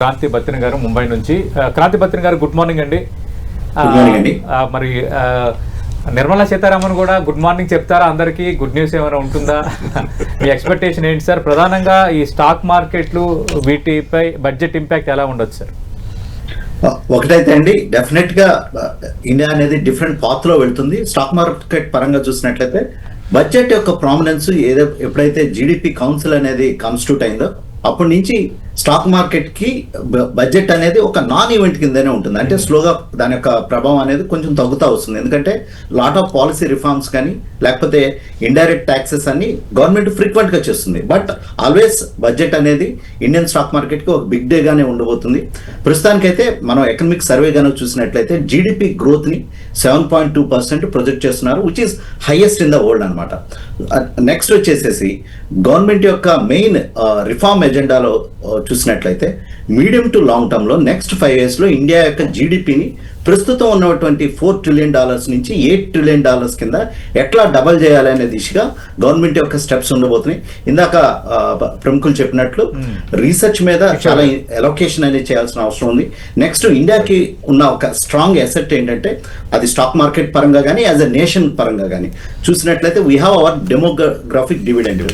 క్రాంతి బత్తిన గారు ముంబై నుంచి. క్రాంతి బత్తిన గారు గుడ్ మార్నింగ్ అండి. మరి నిర్మలా సీతారామన్ కూడా గుడ్ మార్నింగ్ చెప్తారా? అందరికీ గుడ్ న్యూస్ ఏమైనా ఉంటుందా? మీ ఎక్స్పెక్టేషన్ ఏంటి సార్? ప్రధానంగా ఈ స్టాక్ మార్కెట్లు వీటిపై బడ్జెట్ ఇంపాక్ట్ ఎలా ఉండొచ్చు సార్? ఒకటైతే అండి, డెఫినెట్ గా ఇండియా అనేది డిఫరెంట్ పాత్ లో వెళ్తుంది. స్టాక్ మార్కెట్ పరంగా చూసినట్లయితే బడ్జెట్ యొక్క ప్రామినెన్స్ ఎప్పుడైతే జీడిపి కౌన్సిల్ అనేది కాన్స్టిట్యూట్ అయిందో అప్పటి నుంచి స్టాక్ మార్కెట్ కి బడ్జెట్ అనేది ఒక నాన్ ఈవెంట్ కిందనే ఉంటుంది. అంటే స్లోగా దాని యొక్క ప్రభావం అనేది కొంచెం తగ్గుతూ వస్తుంది. ఎందుకంటే లాట్ ఆఫ్ పాలసీ రిఫార్మ్స్ కానీ లేకపోతే ఇండైరెక్ట్ ట్యాక్సెస్ అన్ని గవర్నమెంట్ ఫ్రీక్వెంట్ గా చేస్తుంది. బట్ ఆల్వేస్ బడ్జెట్ అనేది ఇండియన్ స్టాక్ మార్కెట్ కి ఒక బిగ్ డే గానే ఉండబోతుంది. ప్రస్తుతానికైతే మనం ఎకనామిక్ సర్వే గానే చూసినట్లయితే జీడిపి గ్రోత్ ని 7.2% ప్రొజెక్ట్ చేస్తున్నారు, which is highest in the world అనమాట. నెక్స్ట్ వచ్చేసేసి గవర్నమెంట్ యొక్క మెయిన్ రిఫార్మ్ ఎజెండాలో చూసినట్లయితే మీడియం టు లాంగ్ టర్మ్ లో నెక్స్ట్ 5 years లో ఇండియా యొక్క జీడిపిని ప్రస్తుతం ఉన్నటువంటి $4 trillion నుంచి $8 trillion కింద ఎట్లా డబల్ చేయాలి అనే దిశగా గవర్నమెంట్ యొక్క స్టెప్స్ ఉండబోతున్నాయి. ఇందాక ప్రముఖులు చెప్పినట్లు రీసెర్చ్ మీద చాలా ఎలొకేషన్ అనేది చేయాల్సిన అవసరం ఉంది. నెక్స్ట్ ఇండియాకి ఉన్న ఒక స్ట్రాంగ్ అసెట్ ఏంటంటే అది స్టాక్ మార్కెట్ పరంగా కానీ యాజ్ అ నేషన్ పరంగా కానీ చూసినట్లయితే we have our demographic dividend.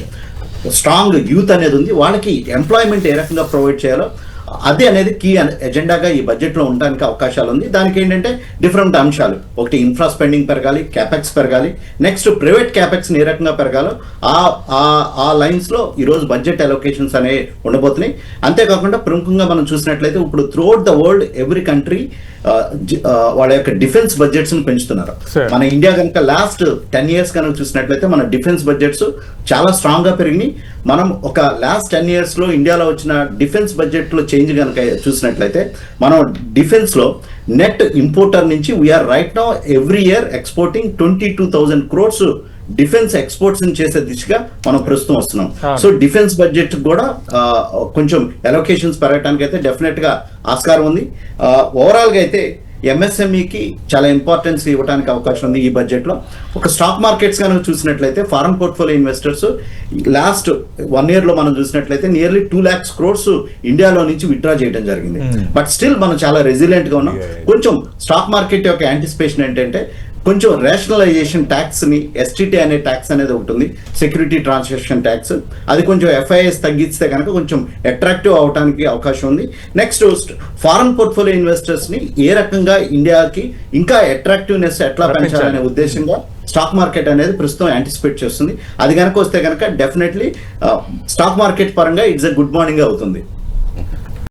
Strong youth అనేది ఉంది, వాళ్ళకి ఎంప్లాయ్మెంట్ ఏ రకంగా ప్రొవైడ్ చేయాలో అదే అనేది కీ ఎజెండాగా ఈ బడ్జెట్లో ఉండడానికి అవకాశాలు ఉంది. దానికి ఏంటంటే డిఫరెంట్ అంశాలు, ఒకటి ఇన్ఫ్రా స్పెండింగ్ పెరగాలి, క్యాపెక్స్ పెరగాలి, నెక్స్ట్ ప్రైవేట్ క్యాపెక్స్ ఏ రకంగా పెరగాలో ఆ లైన్స్ లో ఈరోజు బడ్జెట్ అలొకేషన్స్ అనేవి ఉండబోతున్నాయి. అంతేకాకుండా ప్రముఖంగా మనం చూసినట్లయితే ఇప్పుడు throughout the world every country వాళ్ళ యొక్క డిఫెన్స్ బడ్జెట్స్ ని పెంచుతున్నారు. మన ఇండియా కనుక లాస్ట్ 10 years కనుక చూసినట్లయితే మన డిఫెన్స్ బడ్జెట్స్ చాలా స్ట్రాంగ్ గా పెరిగినాయి. మనం ఒక లాస్ట్ 10 years లో ఇండియాలో వచ్చిన డిఫెన్స్ బడ్జెట్ లో చేంజ్ కనుక చూసినట్లయితే మనం డిఫెన్స్ లో నెట్ ఇంపోర్టర్ నుంచి we're right now every year exporting 22,000 crores defence exports చేసే దిశగా మనం ప్రస్తుతం వస్తున్నాం. సో డిఫెన్స్ బడ్జెట్ కూడా కొంచెం అలొకేషన్స్ పెరగడానికి అయితే డెఫినెట్ గా ఆస్కారం ఉంది. ఓవరాల్ గా అయితే ఎంఎస్ఎంఈకి చాలా ఇంపార్టెన్స్ ఇవ్వడానికి అవకాశం ఉంది ఈ బడ్జెట్ లో. ఒక స్టాక్ మార్కెట్స్ కనుక చూసినట్లయితే foreign portfolio investors last 1 year లో మనం చూసినట్లయితే నియర్లీ 2 lakhs crores ఇండియాలో నుంచి విత్డ్రా చేయడం జరిగింది. బట్ స్టిల్ మనం చాలా రెసిలియంట్ గా ఉన్నాం. కొంచెం స్టాక్ మార్కెట్ యొక్క యాంటిసిపేషన్ ఏంటంటే కొంచెం రేషనలైజేషన్ ట్యాక్స్ ని, ఎస్టీటీ అనే ట్యాక్స్ అనేది ఒకటి ఉంది, సెక్యూరిటీ ట్రాన్సాక్షన్ ట్యాక్స్, అది కొంచెం ఎఫ్ఐఎస్ తగ్గిస్తే కనుక కొంచెం అట్రాక్టివ్ అవడానికి అవకాశం ఉంది. నెక్స్ట్ ఫారెన్ పోర్ట్ఫోలియో ఇన్వెస్టర్స్ ని ఏ రకంగా ఇండియాకి ఇంకా అట్రాక్టివ్నెస్ ఎట్లా పెంచాలనే ఉద్దేశంగా స్టాక్ మార్కెట్ అనేది ప్రస్తుతం యాంటిసిపేట్ చేస్తుంది. అది కనుక వస్తే కనుక డెఫినెట్లీ స్టాక్ మార్కెట్ పరంగా ఇట్స్ ఎ గుడ్ మార్నింగ్ అవుతుంది.